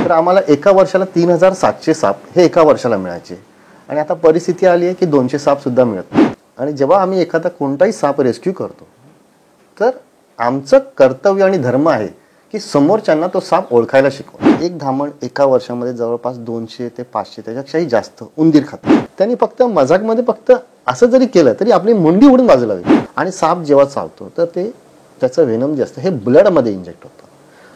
तर आम्हाला एका वर्षाला 3700 साप हे एका वर्षाला मिळायचे आणि आता परिस्थिती आली आहे की 200 साप सुद्धा मिळत नाही. आणि जेव्हा आम्ही एखादा कोणताही साप रेस्क्यू करतो तर आमचं कर्तव्य आणि धर्म आहे की समोरच्यांना तो साप ओळखायला शिकवा. एक धामण एका वर्षामध्ये जवळपास 200 ते 500 त्याच्यापेक्षाही जास्त उंदीर खातात. त्यांनी फक्त मजाकमध्ये फक्त असं जरी केलं तरी आपली मुंडी उडून बाजूला होईल. आणि साप जेव्हा चावतो तर ते त्याचं व्हेनम जे असतं हे ब्लडमध्ये इंजेक्ट होतं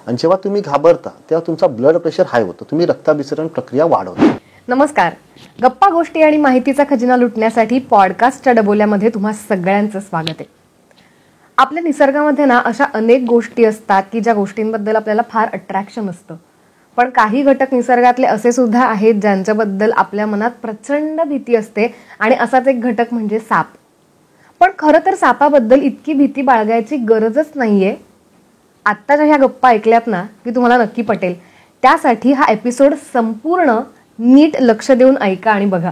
आणि जेव्हा तुम्ही घाबरता तेव्हा तुमचा ब्लड प्रेशर हाय होतो, तुम्ही रक्ताभिसरण प्रक्रिया वाढवता. नमस्कार. गप्पा गोष्टी आणि माहितीचा खजिना लुटण्यासाठी पॉडकास्टच्या डबोल्यामध्ये तुम्हा सगळ्यांचं स्वागत आहे. आपल्या निसर्गामध्ये ना अशा अनेक गोष्टी असतात की ज्या गोष्टींबद्दल आपल्याला फार अट्रॅक्शन असतं, पण काही घटक निसर्गातले असे सुद्धा आहेत ज्यांच्याबद्दल आपल्या मनात प्रचंड भीती असते आणि असाच एक घटक म्हणजे साप. पण खरं तर सापाबद्दल इतकी भीती बाळगायची गरजच नाहीये. आत्ताच्या ह्या गप्पा ऐकल्यात ना की तुम्हाला नक्की पटेल. त्यासाठी हा एपिसोड संपूर्ण नीट लक्ष देऊन ऐका आणि बघा.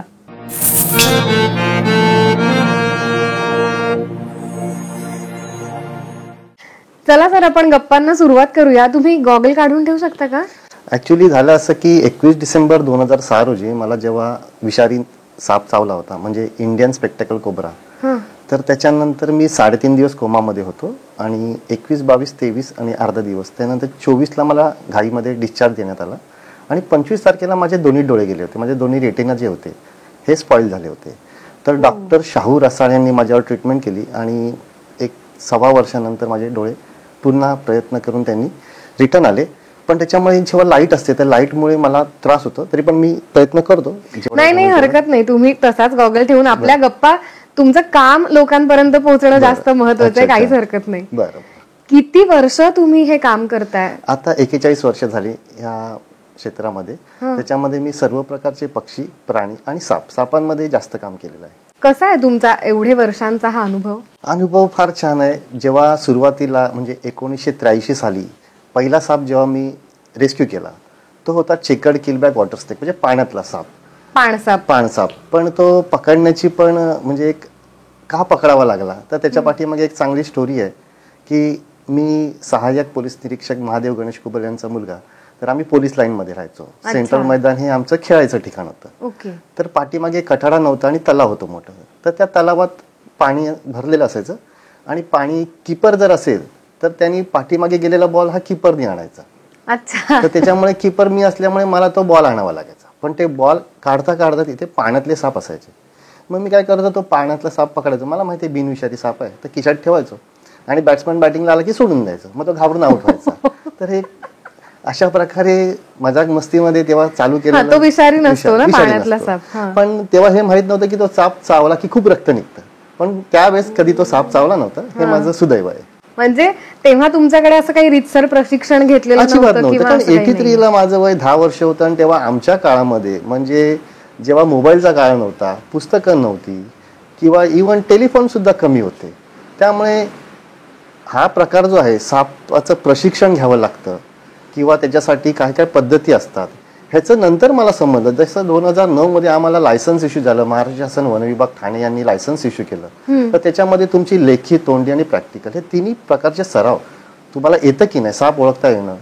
चला सर, आपण गप्पांना सुरुवात करूया. तुम्ही गॉगल काढून ठेवू शकता का? ऍक्च्युली झालं असं की 21 डिसेंबर 2006 रोजी मला जेव्हा विषारी साप चावला होता, म्हणजे इंडियन स्पेक्टेकल कोब्रा, तर त्याच्यानंतर मी 3.5 दिवस कोमामध्ये होतो आणि 21, 22, 23 आणि अर्धा दिवस, त्यानंतर 24ला मला घाईमध्ये डिस्चार्ज देण्यात आला आणि 25 तारखेला माझे दोन्ही डोळे गेले होते. माझे दोन्ही रेटिना जे होते हे स्पॉइल झाले होते. तर डॉक्टर शाहू रसाळ यांनी माझ्यावर ट्रीटमेंट केली आणि 1.25 वर्षानंतर माझे डोळे पुन्हा प्रयत्न करून त्यांनी रिटर्न आले. पण त्याच्यामुळे जेव्हा लाईट असते त्या लाईटमुळे मला त्रास होतो, तरी पण मी प्रयत्न करतो. नाही, हरकत नाही. तुम्ही तसाच गॉगल ठेवून आपल्या गप्पा, तुमचं काम लोकांपर्यंत पोहोचणं जास्त महत्वाचं आहे. काहीच हरकत नाही. बरं. किती वर्ष तुम्ही हे काम करताय? आता 41 वर्ष झाली या क्षेत्रामध्ये. त्याच्यामध्ये मी सर्व प्रकारचे पक्षी, प्राणी आणि सापांमध्ये जास्त काम केलेलं आहे. कसा आहे तुमचा एवढे वर्षांचा हा अनुभव? अनुभव फार छान आहे. जेव्हा सुरुवातीला म्हणजे 1983 साली पहिला साप जेव्हा मी रेस्क्यू केला तो होता चेकर्ड किलबॅक वॉटर स्नेक, म्हणजे पाण्यातला साप, पाणसाप. पण तो पकडण्याची पण म्हणजे एक का पकडावा लागला तर त्याच्या पाठीमागे एक चांगली स्टोरी आहे की मी सहाय्यक पोलीस निरीक्षक महादेव गणेश कुबल यांचा मुलगा, तर आम्ही पोलीस लाईन मध्ये राहायचो. सेंट्रल मैदान हे आमचं खेळायचं ठिकाण होतं. तर पाठीमागे कठाडा नव्हता आणि तलाव होतं मोठं. तर त्या तलावात पाणी भरलेलं असायचं आणि पाणी कीपर जर असेल तर त्यांनी पाठीमागे गेलेला बॉल हा कीपरने आणायचा. अच्छा. तर त्याच्यामुळे कीपर मी असल्यामुळे मला तो बॉल आणावा लागायचा. पण ते बॉल काढता काढता तिथे पाण्यातले साप असायचे. मग मी काय करतो, तो पाण्यातला साप पकडायचो. मला माहिती आहे बिनविषारी साप आहे, तर खिशात ठेवायचो आणि बॅट्समॅन बॅटिंगला आला की सोडून द्यायचं. मग तो घाबरून आउट व्हायचा. तर हे अशा प्रकारे मजाक मस्तीमध्ये तेव्हा चालू केलं. तो विषारी नसतो ना पाण्यातला साप. पण तेव्हा हे माहित नव्हतं की तो साप चावला की खूप रक्त निघतं. पण त्यावेळेस कधी तो साप चावला नव्हता, हे माझं सुदैव आहे. म्हणजे तेव्हा तुमच्याकडे असं काही रीतसर प्रशिक्षण घेतलेलं नव्हतं. कारण 83ला माझं वय 10 वर्ष होतं आणि तेव्हा आमच्या काळामध्ये म्हणजे जेव्हा मोबाईलचा काळ नव्हता, पुस्तकं नव्हती किंवा इव्हन टेलिफोन सुद्धा कमी होते, त्यामुळे हा प्रकार जो आहे सापाचं प्रशिक्षण घ्यावं लागतं किंवा त्याच्यासाठी काय काय पद्धती असतात ह्याचं नंतर मला समजलं. जसं 2009 मध्ये आम्हाला लायसन्स इश्यू झालं, महाराष्ट्र शासन वन विभाग ठाणे यांनी लायसन्स इश्यू केलं. तर त्याच्यामध्ये तुमची लेखी, तोंडी आणि प्रॅक्टिकल हे तिन्ही प्रकारचे सराव तुम्हाला येतं की नाही, साप ओळखता येणं,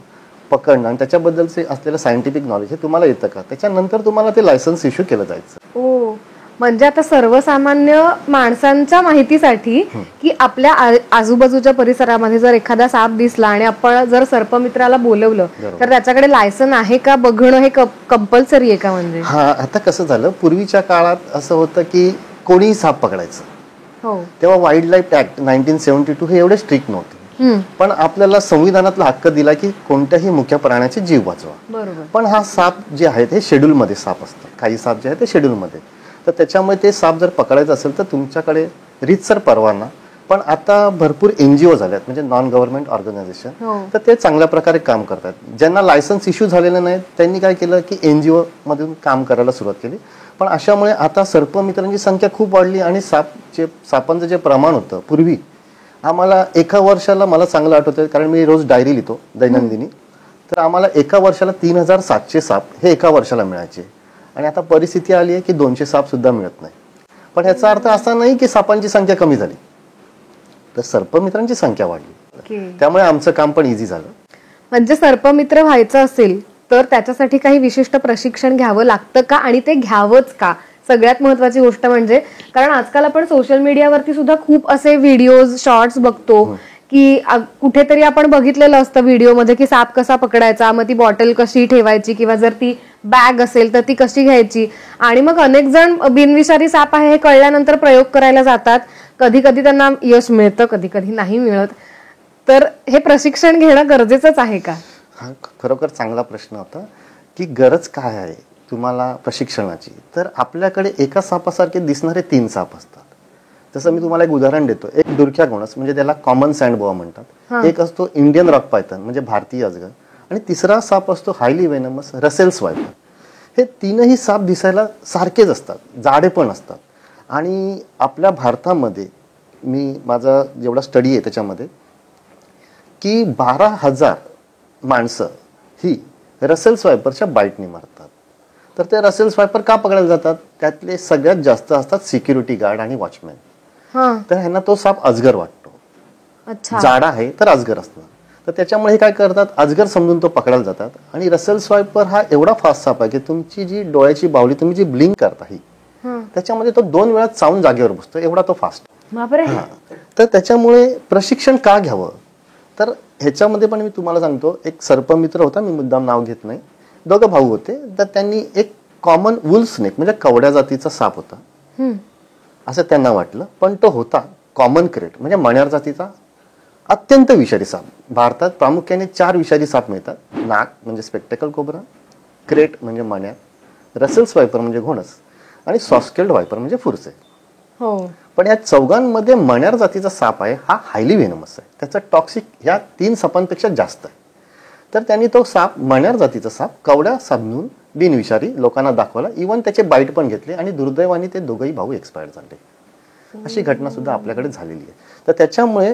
पकडणं आणि त्याच्याबद्दलचे असलेलं सायंटिफिक नॉलेज हे तुम्हाला येतं का, त्याच्यानंतर तुम्हाला ते लायसन्स इश्यू केलं जायचं. म्हणजे आता सर्वसामान्य माणसांच्या माहितीसाठी की आपल्या आजूबाजूच्या परिसरामध्ये जर एखादा साप दिसला आणि आपण जर सर्पमित्राला बोलवलं तर त्याच्याकडे लायसन आहे का बघणं हे कंपल्सरी आहे का? म्हणजे आता कसं झालं, पूर्वीच्या काळात असं होतं की कोणीही साप पकडायचं. तेव्हा वाईल्ड लाईफ ऍक्ट 1972 हे एवढे स्ट्रिक्ट नव्हते. पण आपल्याला संविधानातला हक्क दिला की कोणत्याही मुख्य प्राण्याचे जीव वाचवा. पण हा साप जे आहेत हे शेड्यूल मध्ये साप असतात. काही साप जे आहेत ते शेड्यूल मध्ये, तर त्याच्यामुळे ते साप जर पकडायचं असेल तर तुमच्याकडे रीतसर परवाना. पण आता भरपूर NGO झाल्यात, म्हणजे नॉन गव्हर्नमेंट ऑर्गनायझेशन, तर ते चांगल्या प्रकारे काम करतात. ज्यांना लायसन्स इश्यू झालेलं नाही त्यांनी काय केलं की NGO मधून काम करायला सुरुवात केली. पण अशामुळे आता सर्पमित्रांची संख्या खूप वाढली आणि सापांचं जे प्रमाण होतं पूर्वी, आम्हाला एका वर्षाला, मला चांगलं आठवतं कारण मी रोज डायरी लिहितो दैनंदिनी, तर आम्हाला एका वर्षाला 3700 साप हे एका वर्षाला मिळायचे आणि आता परिस्थिती आली आहे की 200 साप सुद्धा मिळत नाही. पण याचा अर्थ असा नाही की सापांची संख्या कमी झाली, तर सर्पमित्रांची संख्या वाढली. त्यामुळे आमचं काम पण इझी झालं. म्हणजे सर्पमित्र व्हायचं असेल तर त्याच्यासाठी काही विशिष्ट प्रशिक्षण घ्यावं लागतं का आणि ते घ्यावंच का? सगळ्यात महत्वाची गोष्ट म्हणजे कारण आजकाल आपण सोशल मीडियावरती सुद्धा खूप असे व्हिडिओज शॉर्ट्स बघतो की कुठेतरी आपण बघितलेलं असतं व्हिडिओमध्ये की साप कसा पकडायचा, मग ती बॉटल कशी ठेवायची किंवा जर ती बॅग असेल तर ती कशी घ्यायची. आणि मग अनेक जण बिनविषारी साप आहे हे कळल्यानंतर प्रयोग करायला जातात. कधी कधी त्यांना यश मिळतं, कधी कधी नाही मिळत. तर हे प्रशिक्षण घेणं गरजेचंच आहे का? हा खरोखर चांगला प्रश्न होता की गरज काय आहे तुम्हाला प्रशिक्षणाची. तर आपल्याकडे एका सापासारखे दिसणारे 3 साप असतात. जसं मी तुम्हाला एक उदाहरण देतो. एक दुरख्या घोणस म्हणजे त्याला कॉमन सँड बोआ म्हणतात, एक असतो इंडियन रॉक पायथन म्हणजे भारतीय अजगर, आणि तिसरा साप असतो हायली वेनमस रसेल्स वायपर. हे 3ही साप दिसायला सारखेच असतात, जाडे पण असतात. आणि आपल्या भारतामध्ये मी माझा जेवढा स्टडी आहे त्याच्यामध्ये की 12,000 माणसं ही रसेल्स वायपरच्या बाईटने मारतात. तर ते रसेल्स वायपर का पकडायला जातात? त्यातले सगळ्यात जास्त असतात सिक्युरिटी गार्ड आणि वॉचमॅन. तर ह्यांना तो साप अजगर वाटतो. जाडा आहे तर अजगर असणार. तर त्याच्यामुळे हे काय करतात, अजगर समजून तो पकडायला जातात. आणि रसेल्स वायपर हा एवढा फास्ट साप आहे की तुमची जी डोळ्याची बावली तुम्ही जी ब्लिंक करता ही त्याच्यामध्ये तो 2 वेळा चावून जागेवर बसतो, एवढा तो फास्ट. तर त्याच्यामुळे प्रशिक्षण का घ्यावं? तर ह्याच्यामध्ये पण मी तुम्हाला सांगतो, एक सर्पमित्र होता, मी मुद्दाम नाव घेत नाही, 2 भाऊ होते. तर त्यांनी एक कॉमन वुल स्नेक म्हणजे कवड्या जातीचा साप होता असं त्यांना वाटलं, पण तो होता कॉमन क्रेट म्हणजे मण्यार जातीचा अत्यंत विषारी साप. भारतात प्रामुख्याने 4 विषारी साप मिळतात. नाग म्हणजे स्पेक्टेकल कोब्रा, क्रेट म्हणजे मण्यार, रसेल्स वायपर म्हणजे घोणस आणि सॉस्केल्ड वायपर म्हणजे फुरसे. पण या 4गांमध्ये मण्यार जातीचा साप आहे हा हायली वेनमस आहे. त्याचा टॉक्सिक ह्या 3 सापांपेक्षा जास्त आहे. तर त्यांनी तो साप, मण्यार जातीचा साप, कवड्या समजून बिनविषारी लोकांना दाखवला. इव्हन त्याचे बाईट पण घेतले आणि दुर्दैवाने ते 2घही भाऊ एक्सपायर झाले. अशी घटना सुद्धा आपल्याकडे झालेली आहे. तर त्याच्यामुळे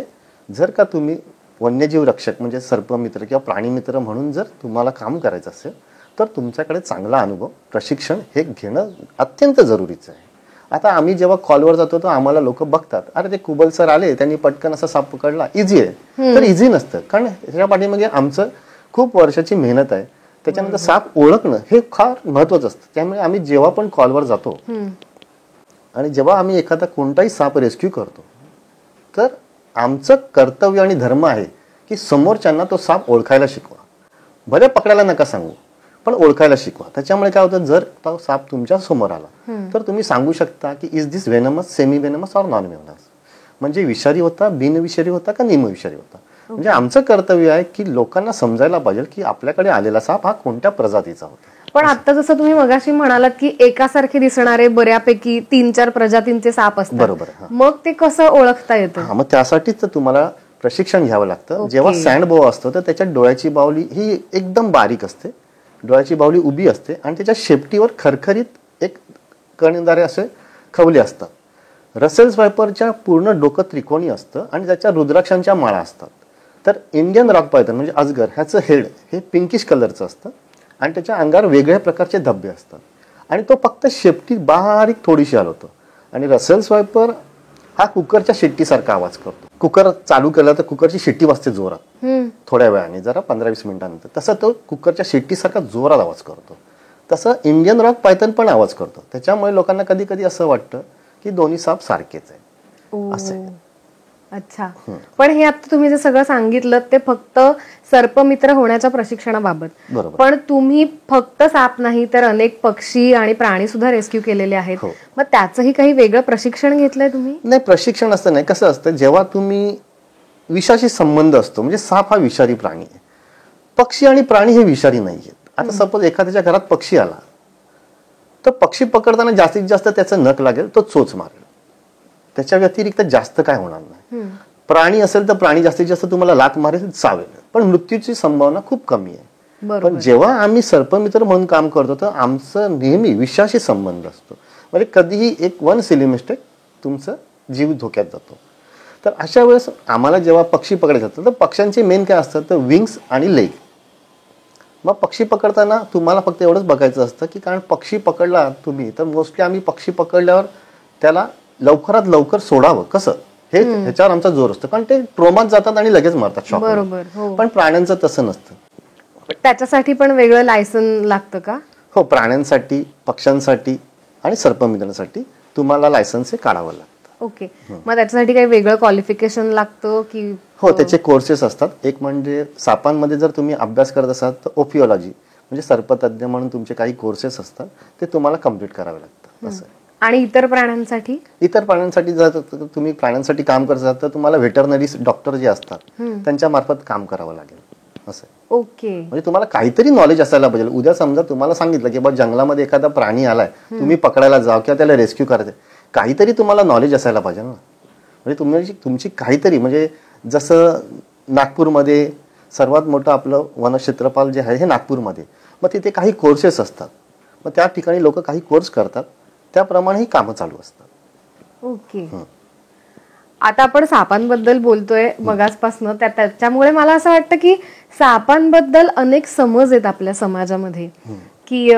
जर का तुम्ही वन्यजीव रक्षक म्हणजे सर्पमित्र किंवा प्राणीमित्र म्हणून जर तुम्हाला काम करायचं असेल तर तुमच्याकडे चांगला अनुभव, प्रशिक्षण हे घेणं अत्यंत जरुरीचं आहे. आता आम्ही जेव्हा कॉलवर जातो तर आम्हाला लोक बघतात, अरे ते कुबल सर आले, त्यांनी पटकन असा साप पकडला, इझी आहे. तर इझी नसतं, कारण ह्याच्या पाठीमागे आमचं खूप वर्षाची मेहनत आहे. त्याच्यानंतर साप ओळखणं हे फार महत्वाचं असतं. त्यामुळे आम्ही जेव्हा पण कॉलवर जातो आणि जेव्हा आम्ही एखादा कोणताही साप रेस्क्यू करतो तर आमचं कर्तव्य आणि धर्म आहे की समोरच्यांना तो साप ओळखायला शिकवा. भले पकडायला नका सांगू, पण ओळखायला शिकवा. त्याच्यामुळे काय होतं, जर तो साप तुमच्या समोर आला तर तुम्ही सांगू शकता की is this venomous, semi venomous और नॉन वेनमस, म्हणजे विषारी होता, बिनविषारी होता का निमविषारी होता. म्हणजे आमचं कर्तव्य आहे की लोकांना समजायला पाहिजे की आपल्याकडे आलेला साप हा कोणत्या प्रजातीचा होता. पण आता जसं तुम्ही मगाशी म्हणालात की एकासारखे दिसणारे बऱ्यापैकी 3-4 प्रजातींचे साप असतात, बरोबर. मग ते कसं ओळखता येतं? मग त्यासाठीच तुम्हाला प्रशिक्षण घ्यावं लागतं. जेव्हा सँड बोआ असतो तर त्याच्या डोळ्याची बावली ही एकदम बारीक असते, डोळ्याची बावली उभी असते आणि त्याच्या शेपटीवर खरखरीत एक कणदारे असे खवले असतात. रसेल्स वायपरच्या पूर्ण डोकं त्रिकोणी असतं आणि त्याच्या रुद्राक्षांच्या माळा असतात. तर इंडियन रॉक पायथन म्हणजे अजगर ह्याचं हेड हे पिंकिश कलरचं असतं आणि त्याच्या अंगावर वेगळ्या प्रकारचे धब्बे असतात आणि तो फक्त शेपटी बारीक थोडीशी हलवतो. आणि रसेल्स वायपर हा कुकरच्या शिट्टीसारखा आवाज करतो. कुकर चालू केला तर कुकरची शिट्टी वाजते जोरात, थोड्या वेळाने, जरा 15-20 मिनिटांनंतर. तसं तो कुकरच्या शिट्टीसारखा जोरात आवाज करतो. तसं इंडियन रॉक पायथन पण आवाज करतो. त्याच्यामुळे लोकांना कधी कधी असं वाटतं की दोन्ही साप सारखेच आहे असे. अच्छा, पण हे आता तुम्ही जे सगळं सांगितलं ते फक्त सर्पमित्र होण्याच्या प्रशिक्षणाबाबत. पण तुम्ही फक्त साप नाही तर अनेक पक्षी आणि प्राणी सुद्धा रेस्क्यू केलेले आहेत. मग त्याचंही काही वेगळं प्रशिक्षण घेतलंय तुम्ही? नाही, प्रशिक्षण असतं नाही. कसं असतं, जेव्हा तुम्ही विषाशी संबंध असतो, म्हणजे साप हा विषारी प्राणी आहे, पक्षी आणि प्राणी हे विषारी नाहीयेत. आता सपोज एखाद्याच्या घरात पक्षी आला तर पक्षी पकडताना जास्तीत जास्त त्याचं नख लागेल, तो चोच मारेल, त्याच्या व्यतिरिक्त जास्त काय होणार नाही. प्राणी असेल तर प्राणी जास्तीत जास्त तुम्हाला लात मारेल, चावेल, पण मृत्यूची संभावना खूप कमी आहे. पण जेव्हा आम्ही सर्पमित्र म्हणून काम करतो तर आमचं नेहमी विषाशी संबंध असतो. म्हणजे कधीही एक 1 सिली मिस्टेक तुमचं जीव धोक्यात जातो. तर अशा वेळेस आम्हाला जेव्हा पक्षी पकडायचं असतं तर पक्ष्यांचे मेन काय असतं तर विंग्स आणि लेग. मग पक्षी पकडताना तुम्हाला फक्त एवढंच बघायचं असतं की कारण पक्षी पकडला तुम्ही तर मोस्टली आम्ही पक्षी पकडल्यावर त्याला लवकरात लवकर सोडावं कसं हे ह्याच्यावर आमचा जोर असतो, कारण ते ट्रोमात जातात आणि लगेच मारतात शॉक. पण प्राण्यांचं तसं नसतं. त्याच्यासाठी पण वेगळं लायसन लागतं का? हो, प्राण्यांसाठी, पक्ष्यांसाठी आणि सर्पमित्रांसाठी तुम्हाला लायसन्स हे काढावं लागतं. ओके. मग त्याच्यासाठी काही वेगळं क्वालिफिकेशन लागतं की? हो, त्याचे कोर्सेस असतात. एक म्हणजे सापांमध्ये जर तुम्ही अभ्यास करत असाल तर ओपिओलॉजी म्हणजे सर्पतज्ञ म्हणून तुमचे काही कोर्सेस असतात, ते तुम्हाला कम्प्लीट करावे लागतात असं. आणि इतर प्राण्यांसाठी? इतर प्राण्यांसाठी जर तुम्ही प्राण्यांसाठी काम करत असाल तर तुम्हाला व्हेटरनरी डॉक्टर जे असतात त्यांच्या मार्फत काम करावं लागेल असं. ओके. म्हणजे तुम्हाला काहीतरी नॉलेज असायला पाहिजे. उद्या समजा तुम्हाला सांगितलं की बा जंगलामध्ये एखादा प्राणी आलाय, तुम्ही पकडायला जाव किंवा त्याला रेस्क्यू करायचं, काहीतरी तुम्हाला नॉलेज असायला पाहिजे ना. म्हणजे तुमची काहीतरी, म्हणजे जसं नागपूरमध्ये सर्वात मोठं आपलं वनक्षेत्रपाल जे आहे हे नागपूरमध्ये, मग तिथे काही कोर्सेस असतात, मग त्या ठिकाणी लोक काही कोर्स करतात, त्याप्रमाणे ही कामं चालू असतात. ओके. आता आपण सापांबद्दल बोलतोय मगाचपासनं, त्याच्यामुळे मला असं वाटतं की सापांबद्दल अनेक समज आहेत आपल्या समाजामध्ये, की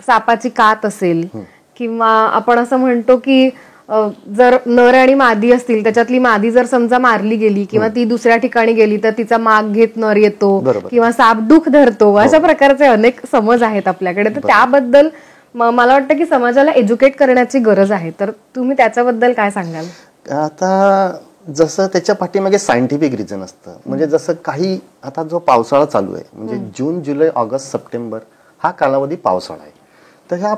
सापाची कात असेल किंवा आपण असं म्हणतो की जर नर आणि मादी असतील, त्याच्यातली मादी जर समजा मारली गेली किंवा ती दुसऱ्या ठिकाणी गेली तर तिचा माग घेत नर येतो किंवा साप दुःख धरतो, अशा प्रकारचे अनेक समज आहेत आपल्याकडे. तर त्याबद्दल मला वाटतं की समाजाला एज्युकेट करण्याची गरज आहे. तर तुम्ही त्याच्याबद्दल काय सांगाल? आता जसं त्याच्या पाठीमागे सायंटिफिक रिझन असतं. म्हणजे जसं काही आता जो पावसाळा चालू आहे, म्हणजे जून, जुलै, ऑगस्ट, सप्टेंबर हा कालावधी पावसाळा आहे. तर ह्या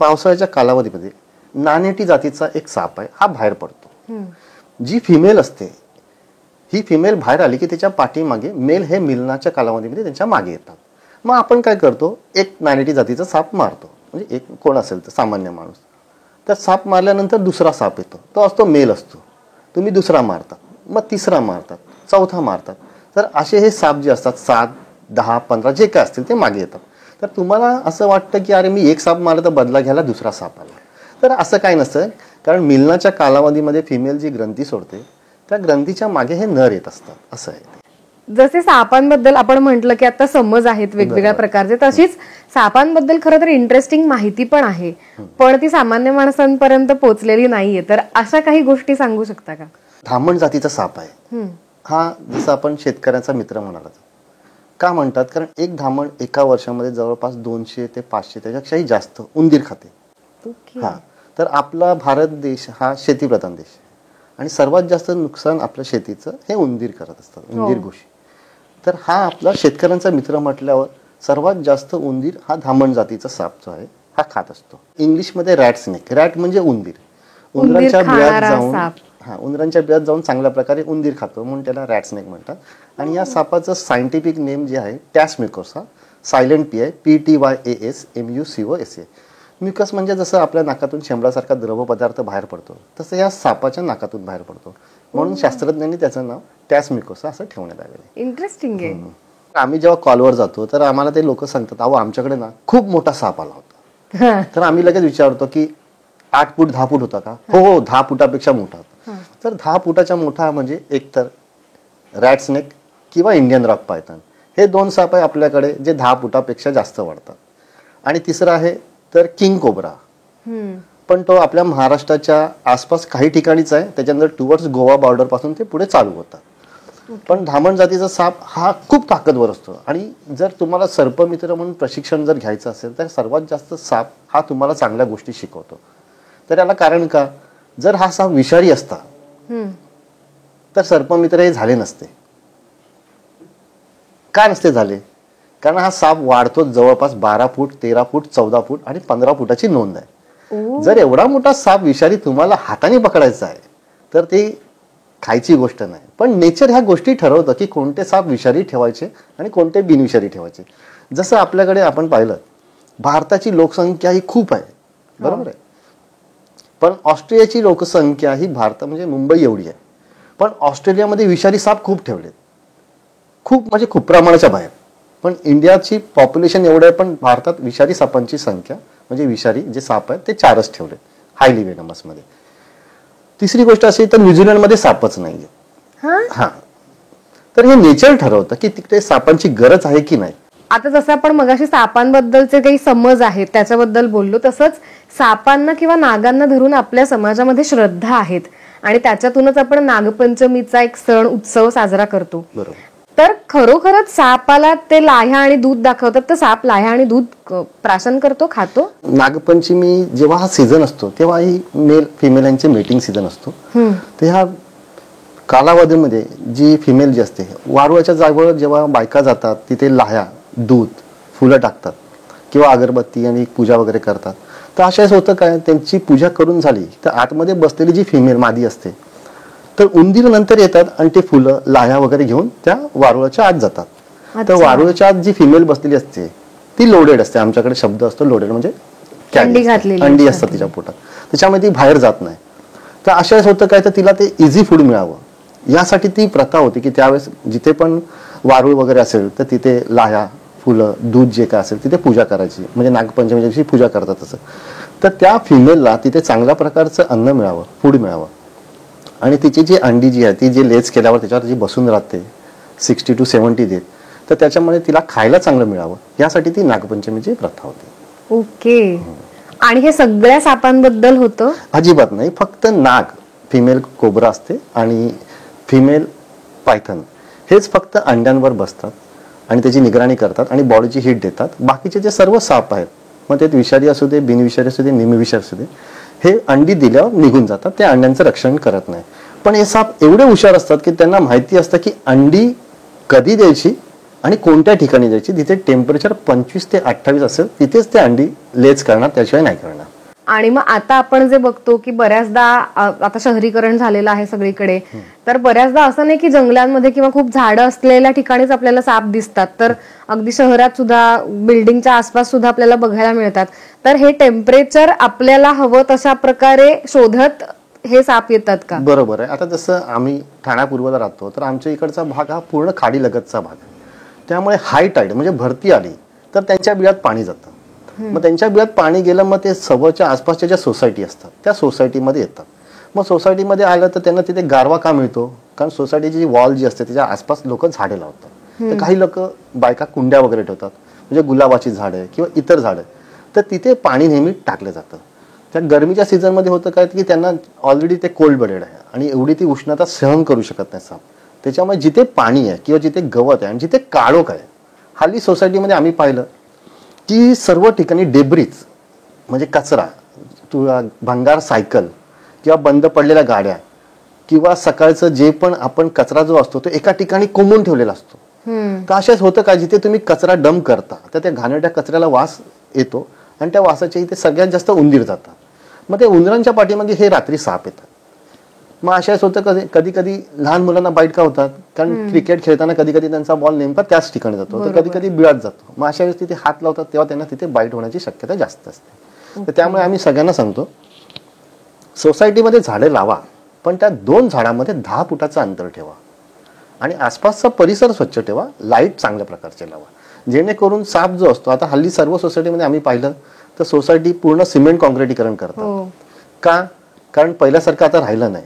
पावसाळ्याच्या कालावधीमध्ये नानेटी जातीचा एक साप आहे, हा बाहेर पडतो. जी फिमेल असते, ही फिमेल बाहेर आली की त्याच्या पाठीमागे मेल हे मिलनाच्या कालावधीमध्ये त्यांच्या मागे येतात. मग आपण काय करतो, एक नानेटी जातीचा साप मारतो, म्हणजे एक कोण असेल तर सामान्य माणूस. तर साप मारल्यानंतर दुसरा साप येतो, तो असतो मेल असतो, तुम्ही दुसरा मारतात, मग तिसरा मारतात, चौथा मारतात. तर असे हे साप जे असतात 7, 10, 15 जे काय असतील ते मागे येतात. तर तुम्हाला असं वाटतं की अरे मी एक साप मारला तर बदला घ्यायला दुसरा साप आला. तर असं काय नसतं, कारण मिलनाच्या कालावधीमध्ये फिमेल जी ग्रंथी सोडते त्या ग्रंथीच्या मागे हे नर येत असतात असं आहे. जसे सापांबद्दल आपण म्हटलं की आता समज आहेत वेगवेगळ्या प्रकारचे, तशीच सापांबद्दल खरं तर इंटरेस्टिंग माहिती पण आहे, पण ती सामान्य माणसांपर्यंत पोहोचलेली नाहीये. तर अशा काही गोष्टी सांगू शकता का? धामण जातीचा साप आहे हा. जसं आपण शेतकऱ्याचा मित्र म्हणाला का म्हणतात, कारण एक धामण एका वर्षामध्ये जवळपास 200 ते 500 त्याच्यापेक्षाही जास्त उंदीर खाते. हा, तर आपला भारत देश हा शेतीप्रधान देश आहे आणि सर्वात जास्त नुकसान आपल्या शेतीचं हे उंदीर करत असतात, उंदीर घोशी. तर हा आपला शेतकऱ्यांचा मित्र म्हटल्यावर सर्वात जास्त उंदीर हा धामण जातीचा साप जो आहे हा खात असतो. इंग्लिशमध्ये रॅट स्नेक, रॅट म्हणजे उंदीर, उंदरांच्या बिळात जाऊन चांगल्या प्रकारे उंदीर खातो म्हणून त्याला रॅट स्नेक म्हणतात. आणि या सापाचं सायंटिफिक नेम जे आहे टॅस्मिकोसा, सायलेंट पी आहे, PTYASMUCOSA. म्युकस म्हणजे जसं आपल्या नाकातून शेंबडासारखा द्रव पदार्थ बाहेर पडतो तसं या सापाच्या नाकातून बाहेर पडतो, म्हणून शास्त्रज्ञांनी त्याचं नाव टॅस्मिकोसा असं ठेवण्यात आलेलं आहे. इंटरेस्टिंग आहे. आम्ही जेव्हा कॉलवर जातो तर आम्हाला ते लोक सांगतात अहो आमच्याकडे ना खूप मोठा साप आला होता. तर आम्ही लगेच विचारतो की 8 फूट 10 फूट होता का? हो, 10 फुटापेक्षा मोठा होता. तर 10 फुटाच्या मोठा म्हणजे एकतर रॅट स्नेक किंवा इंडियन रॉक पायथन, हे 2 साप आहे आपल्याकडे जे 10 फुटापेक्षा जास्त वाढतात. आणि तिसरा आहे तर किंग कोब्रा, पण तो आपल्या महाराष्ट्राच्या आसपास काही ठिकाणीच आहे, त्याच्यानंतर टुवर्ड्स गोवा बॉर्डर पासून ते पुढे चालू होतात. पण धामण जातीचा साप हा खूप ताकदवर असतो. आणि जर तुम्हाला सर्पमित्र म्हणून प्रशिक्षण जर घ्यायचं असेल तर सर्वात जास्त साप हा तुम्हाला चांगल्या गोष्टी शिकवतो. तर याला कारण का, जर हा साप विषारी असता तर सर्पमित्र हे झाले नसते. का नसते झाले? कारण हा साप वाढतो जवळपास 12 फूट, 13 फूट, 14 फूट आणि 15 फुटाची नोंद आहे. जर एवढा मोठा साप विषारी तुम्हाला हाताने पकडायचा आहे तर ते खायची गोष्ट नाही. पण नेचर ह्या गोष्टी ठरवतं की कोणते साप विषारी ठेवायचे आणि कोणते बिनविषारी ठेवायचे. जसं आपल्याकडे आपण पाहिलं, भारताची लोकसंख्या ही खूप आहे, बरोबर आहे, पण ऑस्ट्रेलियाची लोकसंख्या ही म्हणजे मुंबई एवढी आहे, पण ऑस्ट्रेलियामध्ये विषारी साप खूप ठेवलेत, खूप म्हणजे खूप प्रमाणाच्या बाहेर. पण इंडियाची पॉप्युलेशन एवढं आहे पण भारतात विषारी सापांची संख्या म्हणजे विषारी जे साप आहेत ते 4च ठेवले हायली वेनमस मध्ये. तिसरी गोष्ट अशी तर न्यूझीलंडमध्ये सापच नाहीये. हा, तर हे नेचर ठरवतं की तिकडे सापांची गरज आहे की नाही. आता जसं आपण मगाशी सापांबद्दलचे काही समज आहेत त्याच्याबद्दल बोललो, तसंच सापांना किंवा नागांना धरून आपल्या समाजामध्ये श्रद्धा आहेत आणि त्याच्यातूनच आपण नागपंचमीचा एक सण उत्सव साजरा करतो. बरोबर. तर खरोखरच सापाला ते लाह्या आणि दूध दाखवतात, तर साप लाह्या आणि दूध प्राशन करतो, खातो? नागपंचमी जेव्हा हा सीझन असतो तेव्हा ही मेल फिमेल यांचे मीटिंग सीझन असतो. तर ह्या कालावधीमध्ये जी फिमेल जी असते, वारुळाच्या जागेवर जेव्हा बायका जातात तिथे लाह्या, दूध, फुलं टाकतात किंवा अगरबत्ती आणि पूजा वगैरे करतात. तर अशाच होतं काय, त्यांची पूजा करून झाली तर आतमध्ये बसलेली जी फिमेल मादी असते तर उंदीर नंतर येतात आणि ते फुलं, लाह्या वगैरे घेऊन त्या वारुळाच्या आत जातात. तर वारुळाच्या आत जी फिमेल बसलेली असते ती लोडेड असते. आमच्याकडे शब्द असतो लोडेड, म्हणजे अंडी असतात तिच्या पोटात, त्याच्यामध्ये ती बाहेर जात नाही. तर अशाच होतं काय, तर तिला ते इझी फूड मिळावं यासाठी ती प्रथा होती की त्यावेळेस जिथे पण वारुळ वगैरे असेल तर तिथे लाह्या, फुलं, दूध जे काय असेल तिथे पूजा करायची, म्हणजे नागपंचमीच्या दिवशी पूजा करतात तसं. तर त्या फिमेलला तिथे चांगल्या प्रकारचं अन्न मिळावं, फूड मिळावं, आणि तिची जी अंडी जी आहे ती जे लेच केल्यावर त्याच्यावर जी बसून राहते 60 to 70 डेज, तर त्याच्यामुळे तिला खायला चांगलं मिळावं यासाठी ती नागपंचमीची प्रथा होती. ओके. आणि हे सगळ्या सापांबद्दल होतं? अजिबात नाही, फक्त नाग, फिमेल कोब्रा असते आणि फिमेल पायथन हेच फक्त अंड्यांवर बसतात आणि त्याची निगराणी करतात आणि बॉडीची हीट देतात. बाकीचे जे सर्व साप आहेत, मग ते विषारी असू दे, बिनविषारी असू दे, निमविषारी असू दे, हे अंडी दिल्यावर निघून जातात, ते अंड्यांचं रक्षण करत नाही. पण हे साप एवढे हुशार असतात की त्यांना माहिती असतं की अंडी कधी द्यायची आणि कोणत्या ठिकाणी द्यायची. जिथे टेम्परेचर 25 ते 28 असेल तिथेच ते अंडी लेच करणार, त्याशिवाय नाही करणार. आणि मग आता आपण जे बघतो की बऱ्याचदा आता शहरीकरण झालेलं आहे सगळीकडे, तर बऱ्याचदा असं नाही की जंगलांमध्ये किंवा खूप झाडं असलेल्या ठिकाणीच आपल्याला साप दिसतात, तर अगदी शहरात सुद्धा, बिल्डिंगच्या आसपास सुद्धा आपल्याला बघायला मिळतात. तर हे टेम्परेचर आपल्याला हवं तशा प्रकारे शोधत हे साप येतात का? बरोबर आहे. आता जसं आम्ही ठाण्यापूर्वला राहतो तर आमच्या इकडचा भाग हा पूर्ण खाडी लगतचा भाग आहे. त्यामुळे हाय टाईड म्हणजे भरती आली तर त्यांच्या बिळात पाणी जातं. मग त्यांच्या बिळात पाणी गेलं, मग ते सभोवच्या आसपासच्या ज्या सोसायटी असतात त्या सोसायटीमध्ये येतात. मग सोसायटीमध्ये आलं तर त्यांना तिथे गारवा का मिळतो, कारण सोसायटीची जी वॉल जी असते त्याच्या आसपास लोक झाडे लावतात. तर काही लोक बायका कुंड्या वगैरे ठेवतात, म्हणजे गुलाबाची झाडं किंवा इतर झाडं, तर तिथे पाणी नेहमी टाकलं जातं. त्या गरमीच्या सीझनमध्ये होतं काय की त्यांना ऑलरेडी ते कोल्ड ब्लडेड आहे आणि एवढी ती उष्णता सहन करू शकत नाही साप. त्याच्यामुळे जिथे पाणी आहे किंवा जिथे गवत आहे आणि जिथे काळोख आहे, हल्ली सोसायटीमध्ये आम्ही पाहिलं की सर्व ठिकाणी डेब्रिज म्हणजे कचरा, भंगार सायकल किंवा बंद पडलेल्या गाड्या किंवा सकाळचं जे पण आपण कचरा जो असतो तो एका ठिकाणी कोंबून ठेवलेला असतो. तर अशाच होतं का, जिथे तुम्ही कचरा डंप करता तर त्या घाणेरड्या कचऱ्याला वास येतो आणि त्या वासाच्या इथे सगळ्यात जास्त उंदीर जातात. मग ते उंदरांच्या पाठीमागे हे रात्री साप येतात. मग अशाच होतं कधी कधी लहान मुलांना बाईट का होतात, कारण क्रिकेट खेळताना कधी कधी त्यांचा बॉल नेमका त्याच ठिकाणी जातो, तर कधी कधी बिळात जातो. मग अशा वेळेस तिथे हात लावतात तेव्हा त्यांना तिथे बाईट होण्याची शक्यता जास्त असते. तर त्यामुळे आम्ही सगळ्यांना सांगतो, सोसायटीमध्ये झाडे लावा, पण त्या 2 झाडांमध्ये 10 फुटाचं अंतर ठेवा आणि आसपासचा परिसर स्वच्छ ठेवा, लाईट चांगल्या प्रकारचे लावा, जेणेकरून साप जो असतो, आता हल्ली सर्व सोसायटीमध्ये आम्ही पाहिलं तर सोसायटी पूर्ण सिमेंट कॉन्क्रिटीकरण करतात. का, कारण पहिल्यासारखं आता राहिलं नाही.